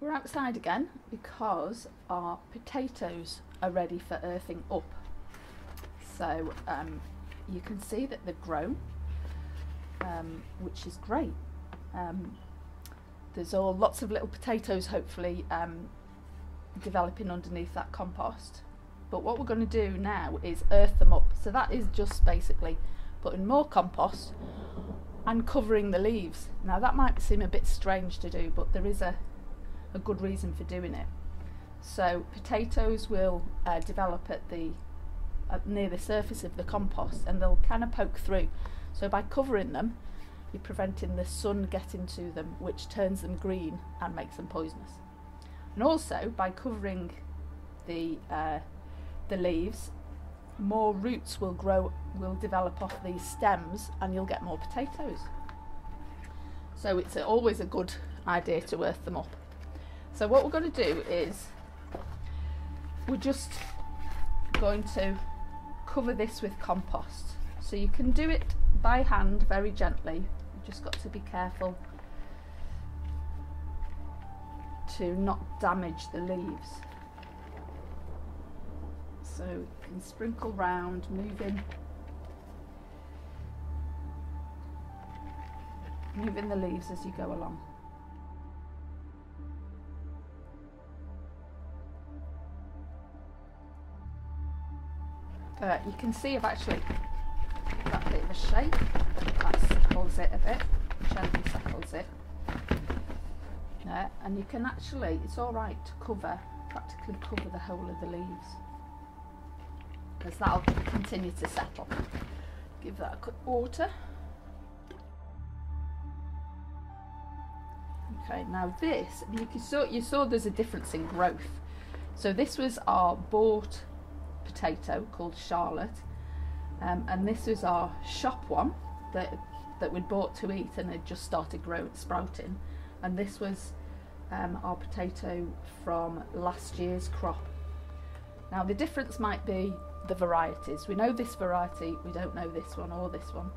We're outside again because our potatoes are ready for earthing up. So you can see that they've grown, which is great. There's lots of little potatoes hopefully developing underneath that compost. But what we're going to do now is earth them up. So that is just basically putting more compost and covering the leaves. Now that might seem a bit strange to do, but there is a good reason for doing it. So potatoes will develop at near the surface of the compost, and they'll kind of poke through. So by covering them, you're preventing the sun getting to them, which turns them green and makes them poisonous. And also by covering the leaves, more roots will develop off these stems, and you'll get more potatoes. So it's always a good idea to earth them up. So what we're going to do is we're just going to cover this with compost. So you can do it by hand very gently. You've just got to be careful to not damage the leaves. So you can sprinkle round, moving the leaves as you go along. You can see I've actually got a bit of a shape. That settles it a bit, gently settles it. And you can actually, it's alright to practically cover the whole of the leaves, because that'll continue to settle. Give that a quick water. Okay, now this, you saw there's a difference in growth. So this was our bought potato called Charlotte, and this was our shop one that we'd bought to eat and had just started sprouting, and this was our potato from last year's crop. Now the difference might be the varieties. We know this variety, we don't know this one or this one.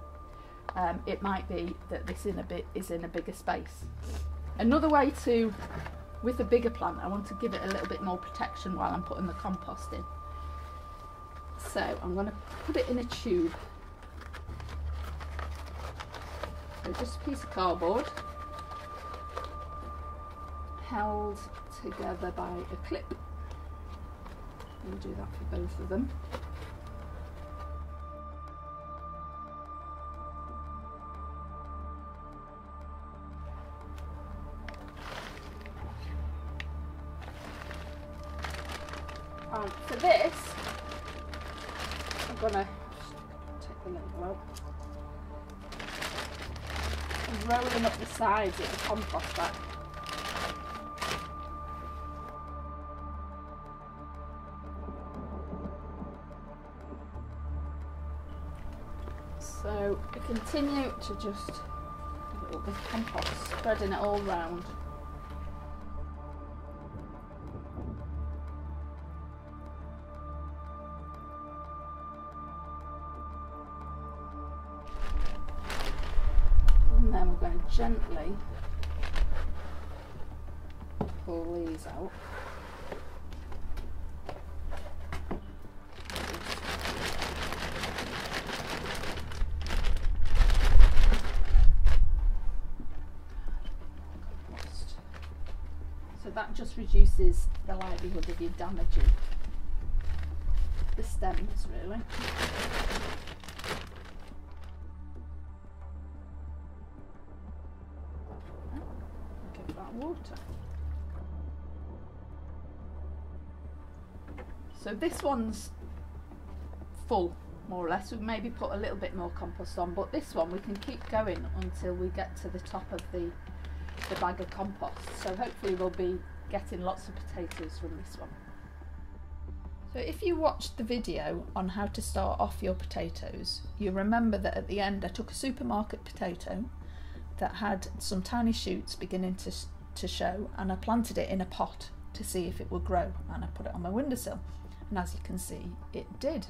It might be that this is in a bigger space. Another way to, with a bigger plant, I want to give it a little bit more protection while I'm putting the compost in. So I'm going to put it in a tube. So just a piece of cardboard held together by a clip. We'll do that for both of them. For this, I'm going to take the label out. I'm rolling up the sides of the compost bag. So I continue to just give it up with compost, spreading it all round. And then we're going to gently pull these out. So that just reduces the likelihood of you damaging the stems, really. Give that water. So this one's full, more or less. We've maybe put a little bit more compost on, but this one we can keep going until we get to the top of the bag of compost. So hopefully we'll be getting lots of potatoes from this one. So if you watched the video on how to start off your potatoes, you remember that at the end I took a supermarket potato that had some tiny shoots beginning to show, and I planted it in a pot to see if it would grow, and I put it on my windowsill, and as you can see it did.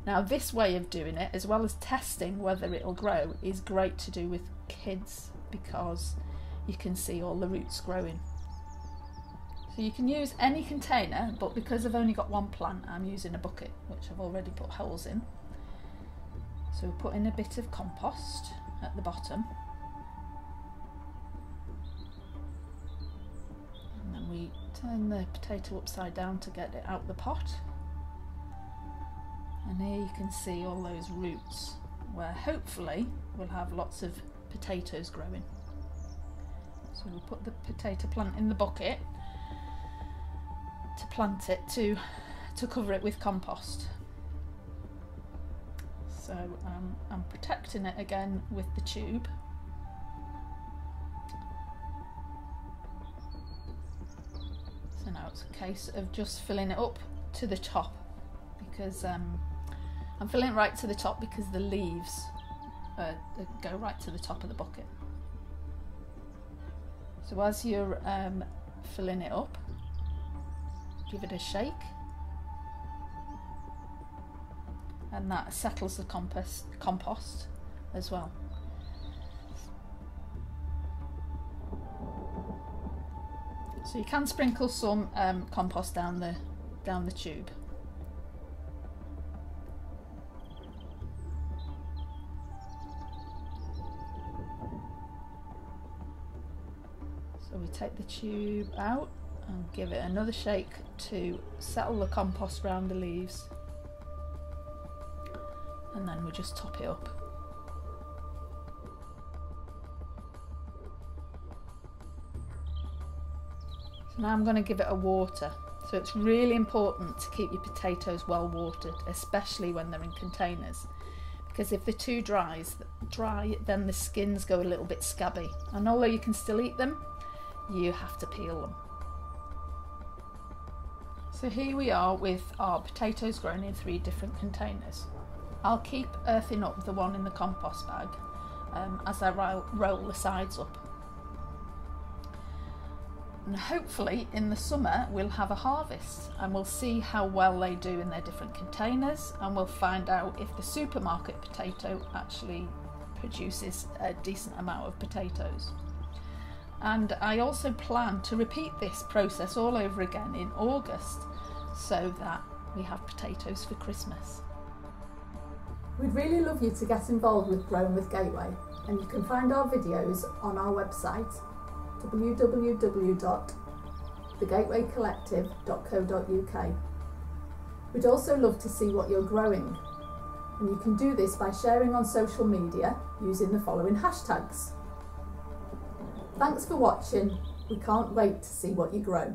Now this way of doing it, as well as testing whether it'll grow, is great to do with kids because you can see all the roots growing. So you can use any container, but because I've only got one plant, I'm using a bucket, which I've already put holes in. So we put in a bit of compost at the bottom. And then we turn the potato upside down to get it out the pot. And here you can see all those roots where hopefully we'll have lots of potatoes growing. So we'll put the potato plant in the bucket to plant it, to cover it with compost. So I'm protecting it again with the tube. So now it's a case of just filling it up to the top, because I'm filling it right to the top because the leaves go right to the top of the bucket. So as you're filling it up, give it a shake, and that settles the compost as well. So you can sprinkle some compost down the tube. So we take the tube out and give it another shake to settle the compost around the leaves, and then we just top it up. So now I'm going to give it a water. So it's really important to keep your potatoes well watered, especially when they're in containers, because if they're too dry, then the skins go a little bit scabby, and although you can still eat them, you have to peel them. So here we are with our potatoes grown in 3 different containers. I'll keep earthing up the one in the compost bag as I roll the sides up. And hopefully in the summer we'll have a harvest, and we'll see how well they do in their different containers, and we'll find out if the supermarket potato actually produces a decent amount of potatoes. And I also plan to repeat this process all over again in August, so that we have potatoes for Christmas. We'd really love you to get involved with Growing with Gateway, and you can find our videos on our website www.thegatewaycollective.co.uk. We'd also love to see what you're growing, and you can do this by sharing on social media using the following hashtags. Thanks for watching. We can't wait to see what you grow.